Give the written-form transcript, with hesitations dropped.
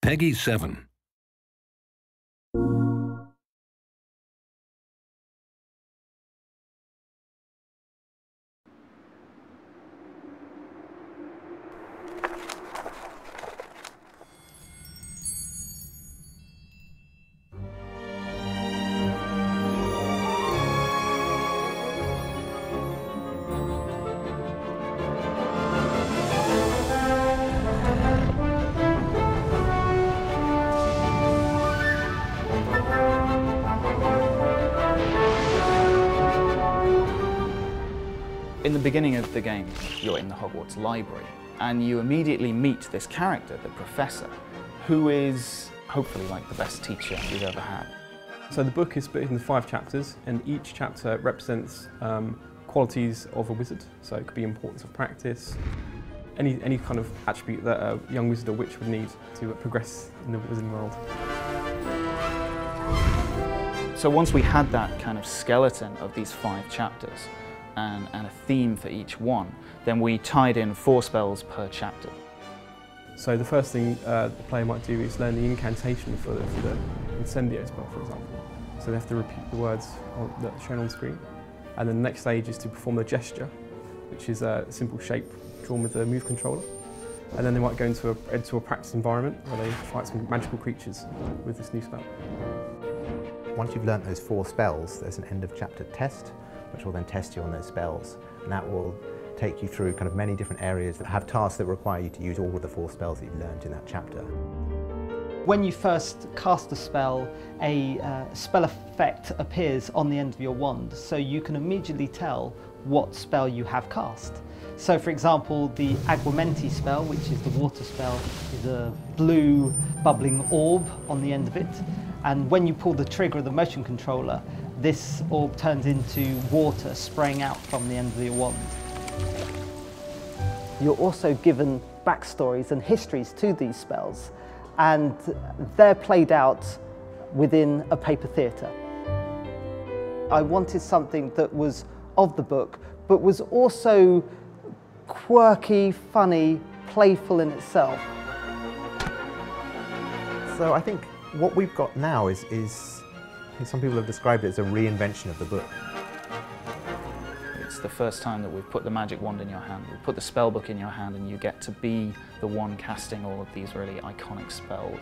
Peggy 7. In the beginning of the game, you're in the Hogwarts library, and you immediately meet this character, the Professor, who is hopefully like the best teacher you've ever had. So the book is split into 5 chapters, and each chapter represents qualities of a wizard. So it could be importance of practice, any kind of attribute that a young wizard or witch would need to progress in the wizarding world. So once we had that kind of skeleton of these 5 chapters, and a theme for each one, then we tied in 4 spells per chapter. So the first thing the player might do is learn the incantation for the Incendio spell, for example. So they have to repeat the words that are shown on screen. And then the next stage is to perform the gesture, which is a simple shape drawn with the move controller. And then they might go into a practice environment where they fight some magical creatures with this new spell. Once you've learnt those 4 spells, there's an end of chapter test, which will then test you on those spells, and that will take you through kind of many different areas that have tasks that require you to use all of the 4 spells that you've learned in that chapter. When you first cast a spell, a spell effect appears on the end of your wand, so you can immediately tell what spell you have cast. So for example, the Aguamenti spell, which is the water spell, is a blue bubbling orb on the end of it, and when you pull the trigger of the motion controller, this orb turns into water spraying out from the end of your wand. You're also given backstories and histories to these spells, and they're played out within a paper theatre. I wanted something that was of the book, but was also quirky, funny, playful in itself. So I think what we've got now is some people have described it as a reinvention of the book. It's the first time that we've put the magic wand in your hand, we put the spell book in your hand, and you get to be the one casting all of these really iconic spells.